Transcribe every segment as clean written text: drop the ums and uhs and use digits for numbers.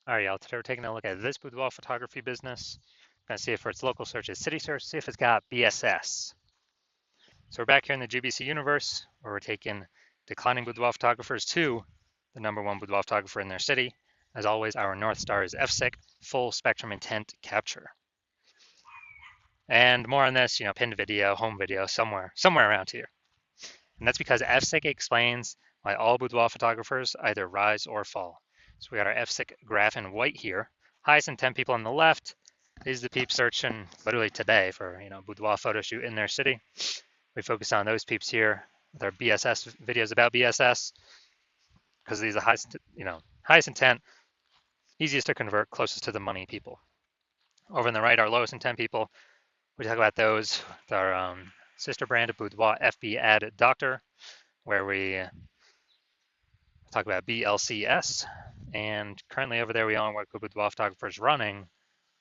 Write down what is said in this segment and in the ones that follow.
All right, y'all, today we're taking a look at this boudoir photography business. Gonna see if for its local search is city search, see if it's got BSS. So we're back here in the GBC universe where we're taking declining boudoir photographers to the #1 boudoir photographer in their city. As always, our North Star is FSIC, full spectrum intent capture. And more on this, pinned video, home video, somewhere around here. And that's because FSIC explains why all boudoir photographers either rise or fall. So we got our FSIC graph in white here. Highest intent people on the left. These are the peeps searching literally today for boudoir photo shoot in their city. We focus on those peeps here with our BSS videos about BSS because these are highest intent, easiest to convert, closest to the money people. Over on the right, our lowest intent people. We talk about those with our sister brand of Boudoir FB Ad Doctor, where we talk about BLCS. And currently over there, we only work with boudoir photographers running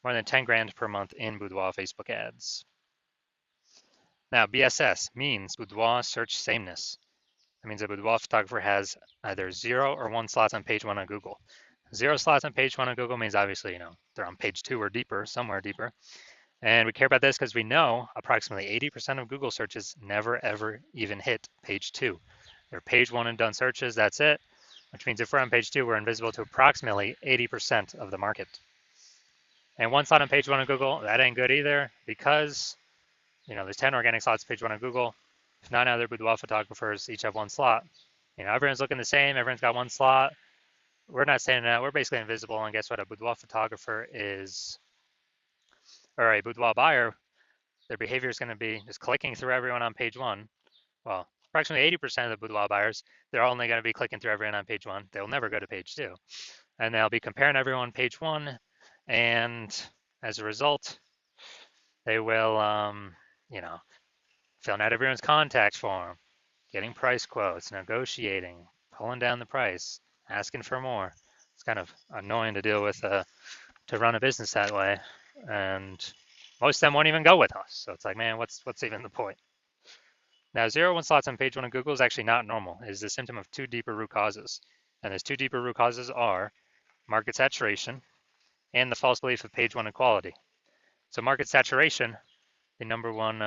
more than 10 grand per month in boudoir Facebook ads. Now, BSS means boudoir search sameness. That means a boudoir photographer has either 0 or 1 slots on page 1 on Google. 0 slots on page 1 on Google means obviously, they're on page 2 or deeper, somewhere deeper. And we care about this because we know approximately 80% of Google searches never ever even hit page 2. They're page 1 and done searches, that's it. Which means if we're on page 2, we're invisible to approximately 80% of the market. And 1 slot on page 1 on Google, that ain't good either because, there's 10 organic slots page 1 on Google. If 9 other boudoir photographers each have 1 slot, everyone's looking the same, everyone's got 1 slot. We're not standing out, we're basically invisible. And guess what? A boudoir photographer is, or a boudoir buyer, their behavior is going to be just clicking through everyone on page 1. Well, approximately 80% of the boudoir buyers, they're only going to be clicking through everyone on page 1. They'll never go to page 2. And they'll be comparing everyone on page 1. And as a result, they will, filling out everyone's contact form, getting price quotes, negotiating, pulling down the price, asking for more. It's kind of annoying to deal with, to run a business that way. And most of them won't even go with us. So it's like, man, what's even the point? Now, 0 1 slots on page 1 of Google is actually not normal. It is a symptom of 2 deeper root causes. And those 2 deeper root causes are market saturation and the false belief of page 1 equality. So market saturation, the number one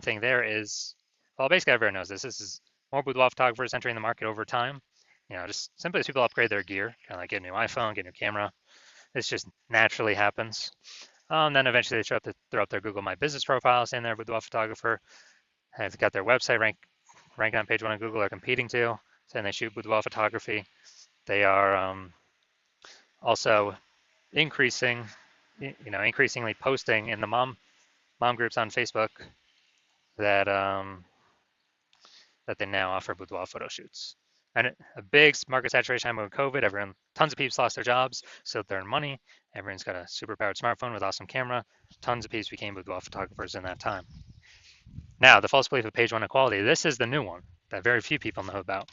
thing there is, well, basically everyone knows this. This is more boudoir photographers entering the market over time. Just simply as people upgrade their gear, kind of like get a new iPhone, get a new camera. This just naturally happens. Then eventually they throw up their Google My Business profile saying they're a boudoir photographer. And they've got their website ranked on page 1 on Google. They're competing to, saying they shoot boudoir photography. They are also increasingly posting in the mom groups on Facebook that that they now offer boudoir photo shoots. And a big market saturation time with COVID, tons of people lost their jobs, so they earn money. Everyone's got a super powered smartphone with awesome camera. Tons of people became boudoir photographers in that time. Now, the false belief of page 1 equality, this is the new one that very few people know about.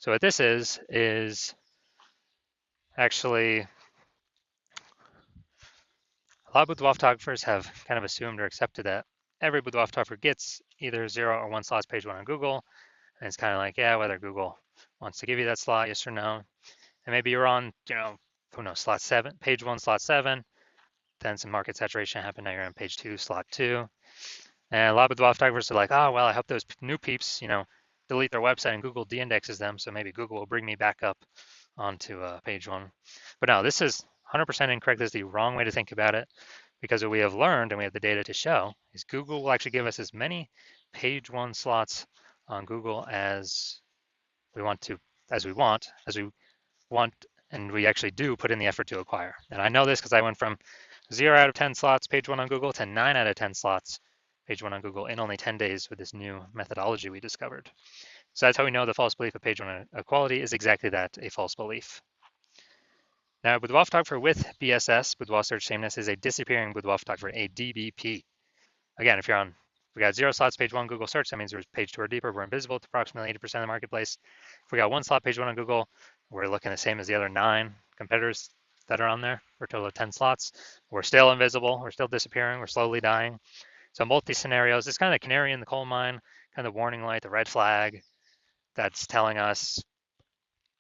So what this is actually, a lot of boudoir photographers have kind of assumed or accepted that every boudoir photographer gets either 0 or 1 slots page 1 on Google. And it's kind of like, yeah, whether Google wants to give you that slot, yes or no. And maybe you're on, who knows, slot 7, page 1, slot 7. Then some market saturation happened. Now you're on page 2, slot 2. And a lot of boudoir photographers are like, oh, well, I hope those new peeps, delete their website and Google de-indexes them. So maybe Google will bring me back up onto page 1. But no, this is 100% incorrect. This is the wrong way to think about it, because what we have learned and we have the data to show is Google will actually give us as many page 1 slots on Google as we want, and we actually do put in the effort to acquire. And I know this because I went from 0 out of 10 slots page 1 on Google to 9 out of 10 slots page 1 on Google in only 10 days with this new methodology we discovered. So that's how we know the false belief of page 1 equality is exactly that, a false belief. Now, boudoir photographer with BSS, boudoir search sameness, is a disappearing boudoir photographer, a DBP. Again, if we got 0 slots page 1 Google search, that means we're page 2 or deeper, we're invisible to approximately 80% of the marketplace. If we got 1 slot page 1 on Google, we're looking the same as the other 9 competitors that are on there for a total of 10 slots. We're still invisible, we're still disappearing, we're slowly dying. So in both these scenarios, it's kind of the canary in the coal mine, kind of the warning light, the red flag that's telling us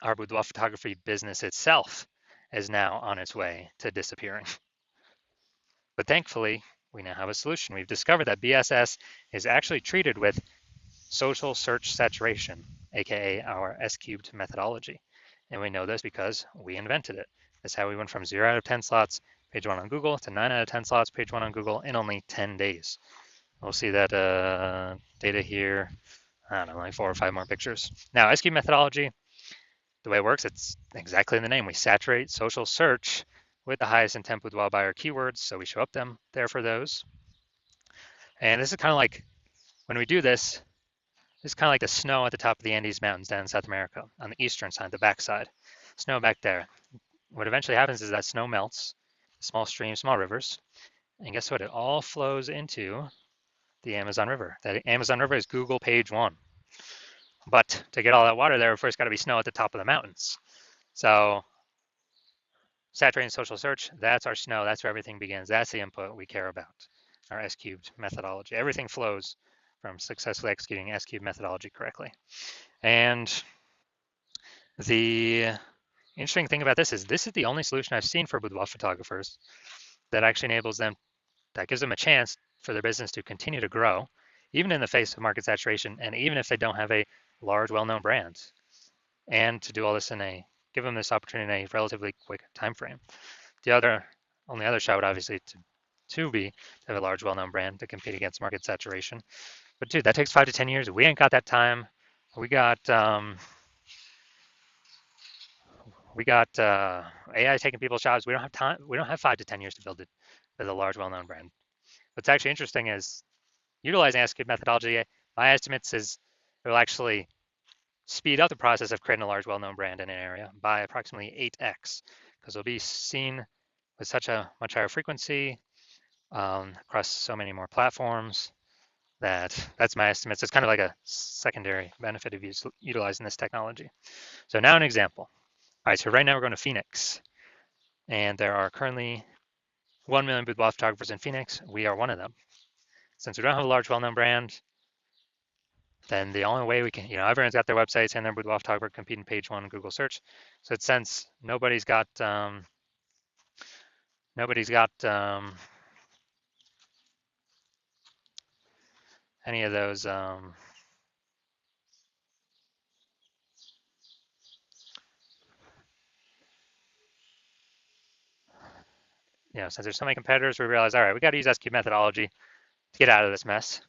our boudoir photography business itself is now on its way to disappearing. But thankfully, we now have a solution. We've discovered that BSS is actually treated with social search saturation, aka our S-cubed methodology. And we know this because we invented it. That's how we went from 0 out of 10 slots, page 1 on Google, to 9 out of 10 slots, page 1 on Google in only 10 days. We'll see that data here, I don't know, like 4 or 5 more pictures. Now, S-cubed methodology, the way it works, it's exactly in the name. We saturate social search with the highest intent boudoir buyer keywords, so we show up there for those. And this is kind of like, when we do this, it's kind of like the snow at the top of the Andes Mountains down in South America on the eastern side, the backside. Snow back there. What eventually happens is that snow melts, small streams, small rivers, and guess what? It all flows into the Amazon River. That Amazon River is Google page 1. But to get all that water there, first got to be snow at the top of the mountains. So saturating social search, that's our snow. That's where everything begins. That's the input we care about, our S-cubed methodology. Everything flows from successfully executing S-cubed methodology correctly. And the interesting thing about this is the only solution I've seen for boudoir photographers that actually enables them, that gives them a chance for their business to continue to grow, even in the face of market saturation, and even if they don't have a large, well-known brand, and to do all this give them this opportunity in a relatively quick time frame. The only other shot would obviously to have a large, well-known brand to compete against market saturation. But dude, that takes 5 to 10 years. We ain't got that time. We got AI taking people's jobs. We don't have time. We don't have 5 to 10 years to build a large, well-known brand. What's actually interesting is utilizing S-cubed methodology. My estimates is it will actually speed up the process of creating a large, well-known brand in an area by approximately 8x, because it'll be seen with such a much higher frequency across so many more platforms. That's my estimates. It's kind of like a secondary benefit of utilizing this technology. So now an example. All right, so right now we're going to Phoenix, and there are currently 1 million boudoir photographers in Phoenix. We are one of them. Since we don't have a large, well-known brand, then the only way we can, everyone's got their websites and their boudoir photographer competing page 1 in Google search. So since nobody's got any of those since there's so many competitors, we realize, all right, we got to use S-cubed methodology to get out of this mess.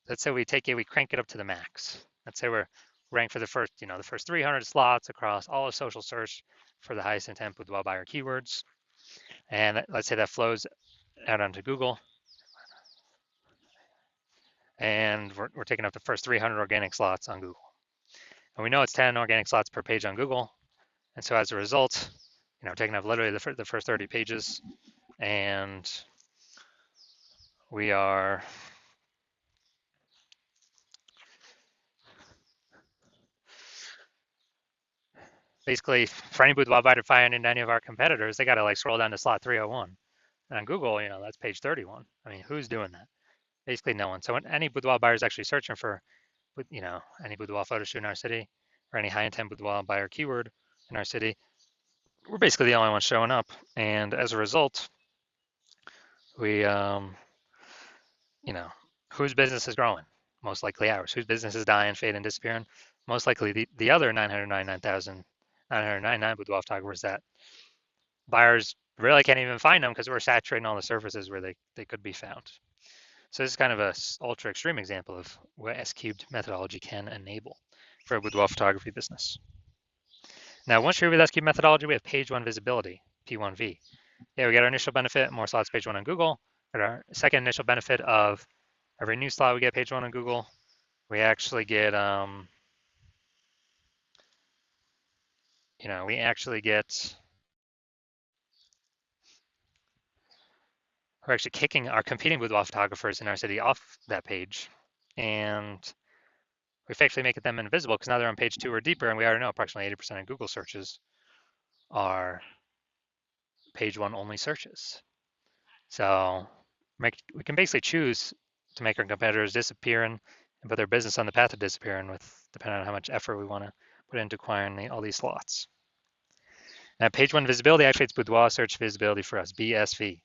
Let's say we crank it up to the max. Let's say we're ranked for the first 300 slots across all of social search for the highest intent boudoir buyer keywords. And let's say that flows out onto Google. And we're taking up the first 300 organic slots on Google. And we know it's 10 organic slots per page on Google. And so as a result, taking up literally the first 30 pages, and we are basically, for any boudoir buyer to find into any of our competitors, they got to scroll down to slot 301. And on Google, that's page 31. I mean, who's doing that? Basically no one. So when any boudoir buyer is actually searching for, any boudoir photo shoot in our city or any high intent boudoir buyer keyword in our city, we're basically the only ones showing up. And as a result, we, whose business is growing? Most likely ours. Whose business is dying, fading, disappearing? Most likely the other 999,999 boudoir photographers that buyers really can't even find them because we're saturating all the surfaces where they could be found. So this is kind of a ultra extreme example of what S-cubed methodology can enable for a boudoir photography business. Now, once you're with S-cubed methodology, we have page 1 visibility, P1V. Yeah, we get our initial benefit, more slots page 1 on Google. But our second initial benefit of every new slot we get page 1 on Google, we actually get, we're actually kicking our competing boudoir photographers in our city off that page, and we effectively make them invisible because now they're on page 2 or deeper, and we already know approximately 80% of Google searches are page 1 only searches. So we can basically choose to make our competitors disappear and put their business on the path of disappearing, depending on how much effort we want to put into acquiring all these slots. Now, page one visibility activates Boudoir search visibility for us, BSV.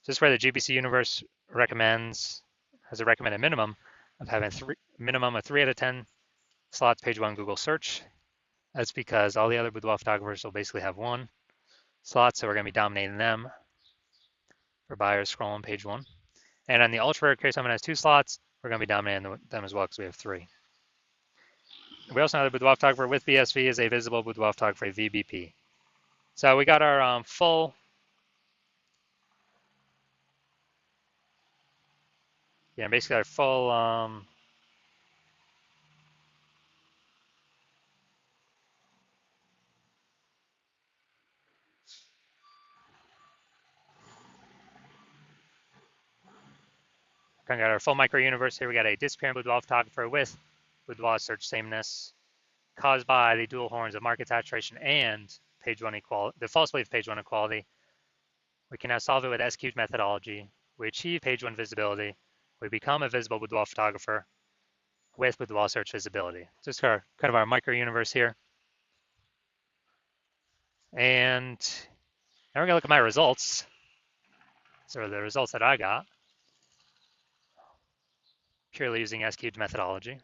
So this is where the GBC universe has a recommended minimum of having minimum of 3 out of 10 slots page one Google search. That's because all the other boudoir photographers will basically have 1 slot, so we're going to be dominating them for buyers scrolling page 1. And on the ultra rare case, someone has 2 slots, we're going to be dominating them as well because we have 3. We also know the boudoir photographer with BSV is a visible boudoir photographer, VBP. So we got our full, basically our full kind of got our full micro universe here. We got a disappearing boudoir photographer with boudoir search sameness caused by the dual horns of market saturation and page one equality, the false belief page one equality. We can now solve it with S-cubed methodology. We achieve page one visibility. We become a visible boudoir photographer with boudoir search visibility. Just kind of our micro universe here. And now we're gonna look at my results. So the results that I got, purely using S-cubed methodology.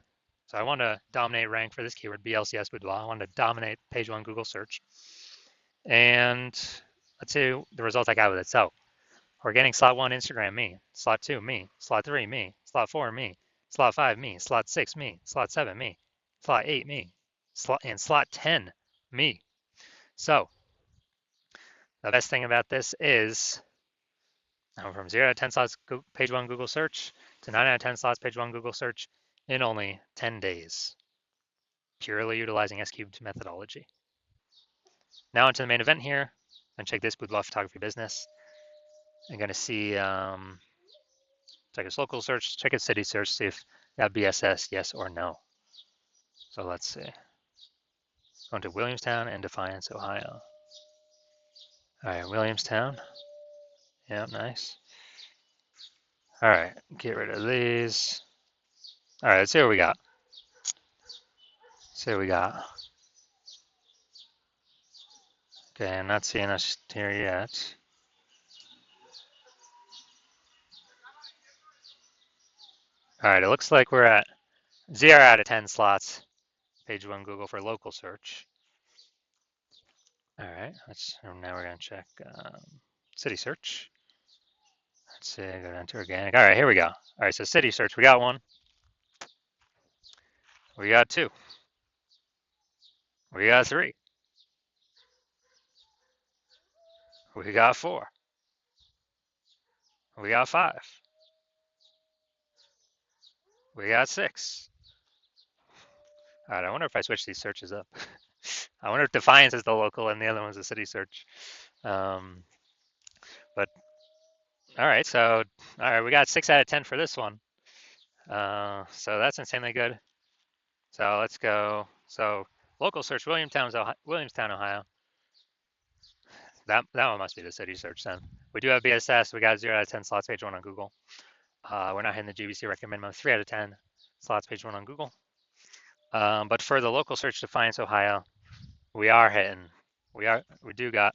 So I want to dominate rank for this keyword, BLCS boudoir. I want to dominate page one Google search. And let's see the results I got with it. So we're getting slot 1, Instagram, me. Slot 2, me. Slot 3, me. Slot 4, me. Slot 5, me. Slot 6, me. Slot 7, me. Slot 8, me. And slot 10, me. So the best thing about this is from 0 out of 10 slots page 1 Google search to 9 out of 10 slots page 1 Google search in only 10 days, purely utilizing S-cubed methodology. Now onto the main event here, and check this boudoir photography business. I'm going to see, check its local search, check its city search, see if that BSS, yes or no. So let's see. Going to Williamstown and Defiance, Ohio. All right, Williamstown. Yeah, nice. All right, get rid of these. All right, let's see what we got. See what we got. Okay, I'm not seeing us here yet. All right, it looks like we're at 0 out of 10 slots, page 1 Google for local search. All right, now we're gonna check city search. Let's see, go down to organic. All right, here we go. All right, so city search, we got 1. We got 2. We got 3. We got 4. We got 5. We got 6. All right, I wonder if I switch these searches up. I wonder if Defiance is the local and the other one's the city search. But all right, so all right, we got 6 out of 10 for this one. So that's insanely good. So let's go. So local search, Williamstown, Ohio. That one must be the city search then. We do have BSS. We got 0 out of 10 slots page 1 on Google. We're not hitting the GBC recommend mode. 3 out of 10 slots page 1 on Google. But for the local search, Defiance, Ohio, we are hitting. We do not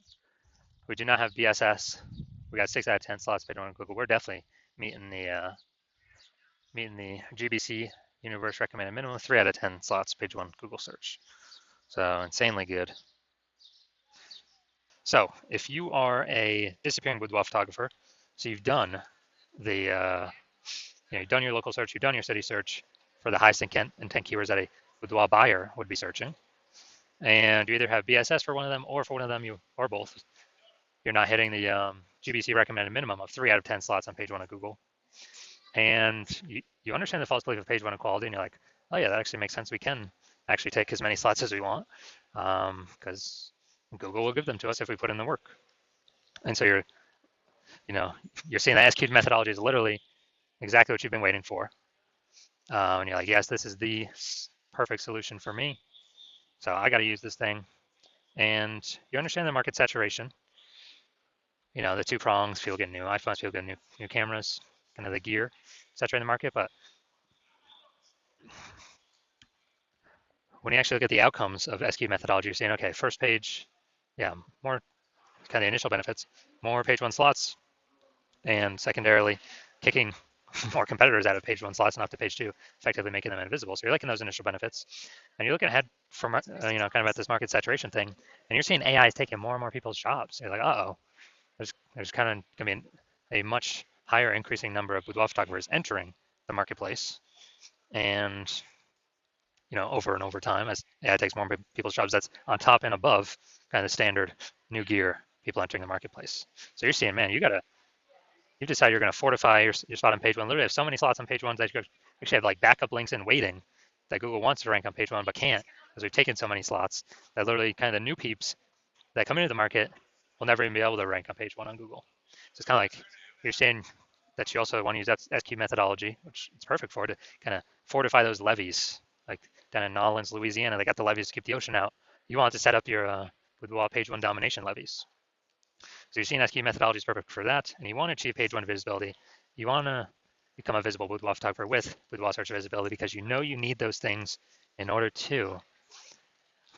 have BSS. We got 6 out of 10 slots page 1 on Google. We're definitely meeting the GBC universe recommended minimum 3 out of 10 slots page 1 Google search. So insanely good. So if you are a disappearing boudoir photographer, so you've done the you've done your local search, you've done your city search for the highest intent keywords that a boudoir buyer would be searching, and you either have BSS for one of them, or for one of them or both, you're not hitting the GBC recommended minimum of 3 out of 10 slots on page 1 of Google, and you understand the false belief of page 1 equality, and you're like, oh yeah, that actually makes sense. We can actually take as many slots as we want, because Google will give them to us if we put in the work. And so you're seeing that S-cubed methodology is literally exactly what you've been waiting for. And you're like, yes, this is the perfect solution for me. So I got to use this thing. And you understand the market saturation. The 2 prongs, people get new iPhones, people get new cameras, kind of the gear saturating the market. But when you actually look at the outcomes of S-cubed methodology, you're saying, okay, first page, yeah, more kind of initial benefits, more page one slots, and secondarily, kicking more competitors out of page one slots and off to page two, effectively making them invisible. So you're liking those initial benefits, and you're looking ahead from kind of at this market saturation thing, and you're seeing AI is taking more and more people's jobs. You're like, uh oh, there's kind of going to be a much higher increasing number of boudoir photographers entering the marketplace, and over and over time as AI takes more people's jobs. That's on top and above kind of standard new gear people entering the marketplace. So you're seeing, man, you decide you're going to fortify your spot on page one. Literally have so many slots on page one that you actually have like backup links in waiting that Google wants to rank on page one but can't because we've taken so many slots that literally kind of the new peeps that come into the market will never even be able to rank on page one on Google. So it's kind of like you're saying that you also want to use that SQ methodology, which it's perfect for, to kind of fortify those levees. Like down in New Orleans, Louisiana, they got the levees to keep the ocean out. You want to set up your boudoir page one domination levees. So you're seeing SQ methodology is perfect for that, and you want to achieve page one visibility. You want to become a visible boudoir photographer with boudoir search visibility because you know you need those things in order to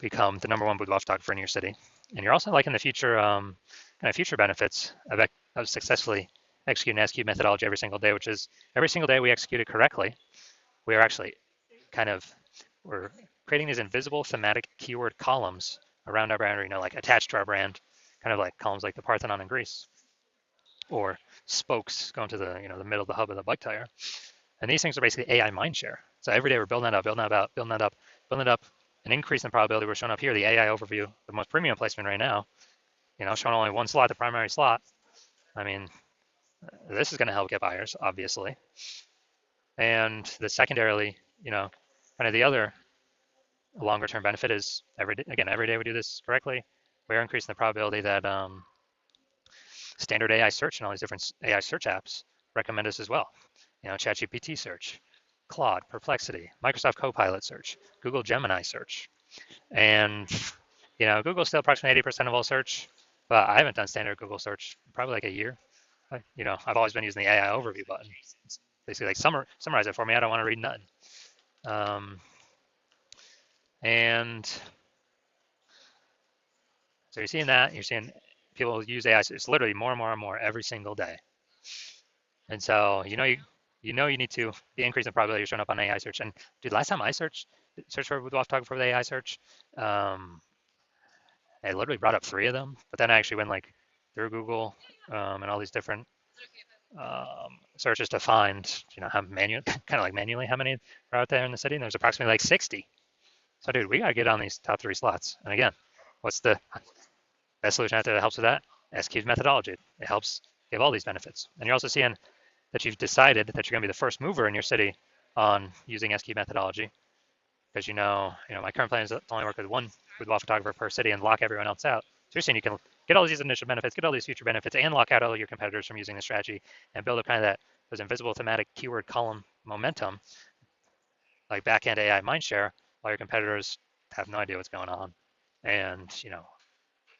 become the number one boudoir photographer in your city. And you're also liking the future kind of future benefits of successfully executing SQ methodology every single day, which is every single day we execute it correctly. We are actually we're creating these invisible thematic keyword columns around our brand, like attached to our brand, kind of like columns like the Parthenon in Greece, or spokes going to the middle of the hub of the bike tire. And these things are basically AI mindshare. So every day we're building that up, building it up, and increasing the probability we're showing up here, the AI overview, the most premium placement right now, showing only one slot, the primary slot. I mean, this is going to help get buyers, obviously. And the secondarily, kind of the other longer term benefit is every day we do this correctly, we're increasing the probability that standard AI search and all these different AI search apps recommend us as well. ChatGPT search, Claude, Perplexity, Microsoft Copilot search, Google Gemini search. And, Google's still approximately 80% of all search, but I haven't done standard Google search probably like a year. I've always been using the AI overview button. It's basically like summarize it for me. I don't want to read nothing. And so you're seeing that. You're seeing people use AI. It's literally more and more and more every single day. And so you need to be increasing the probability you're showing up on AI search. And dude, last time I searched for boudoir photographer with AI search, I literally brought up 3 of them. But then I actually went like through Google and all these different searches to find how manually how many are out there in the city. And there's approximately like 60. So dude, we gotta get on these top 3 slots. And again, what's the best solution out there that helps with that? SQ's methodology. It helps give all these benefits. And you're also seeing that you've decided that you're going to be the first mover in your city on using SQ methodology, because my current plan is to only work with one boudoir photographer per city and lock everyone else out. So you're saying you can get all these initial benefits, get all these future benefits, and lock out all your competitors from using the strategy and build up kind of those invisible thematic keyword column momentum, like backend AI mindshare, while your competitors have no idea what's going on. And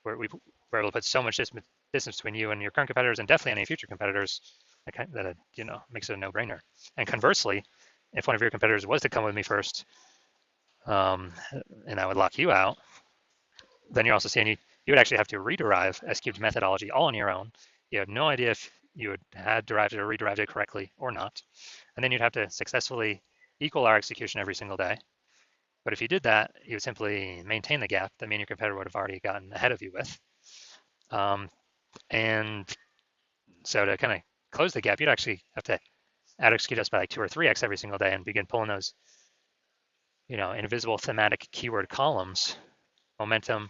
we're able to put so much distance between you and your current competitors, and definitely any future competitors, that makes it a no-brainer. And conversely, if one of your competitors was to come with me first, and I would lock you out, then you're also seeing you would actually have to rederive S-cubed methodology all on your own. You have no idea if you would had derived it or rederived it correctly or not. And then you'd have to successfully equal our execution every single day. But if you did that, you would simply maintain the gap that me and your competitor would have already gotten ahead of you with. And so to kind of close the gap, you'd actually have to out execute us by like 2 or 3x every single day and begin pulling those, invisible thematic keyword columns, momentum,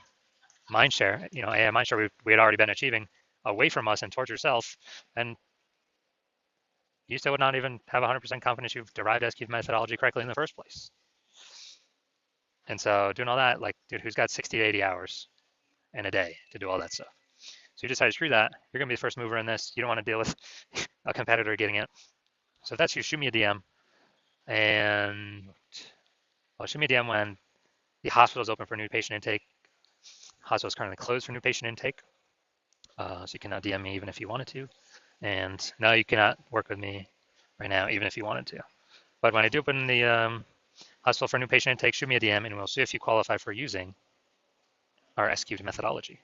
mindshare, AI mindshare we had already been achieving away from us and towards yourself. And you still would not even have 100% confidence you've derived SQ methodology correctly in the first place. And so doing all that, like, dude, who's got 60 to 80 hours in a day to do all that stuff? So you decide to screw that. You're going to be the first mover in this. You don't want to deal with a competitor getting it. So if that's you, shoot me a DM. And shoot me a DM when the hospital is open for new patient intake. Hospital is currently closed for new patient intake. So you cannot DM me even if you wanted to. And no, you cannot work with me right now, even if you wanted to. But when I do open the hospital for new patient intake, shoot me a DM and we'll see if you qualify for using our SQ'd methodology.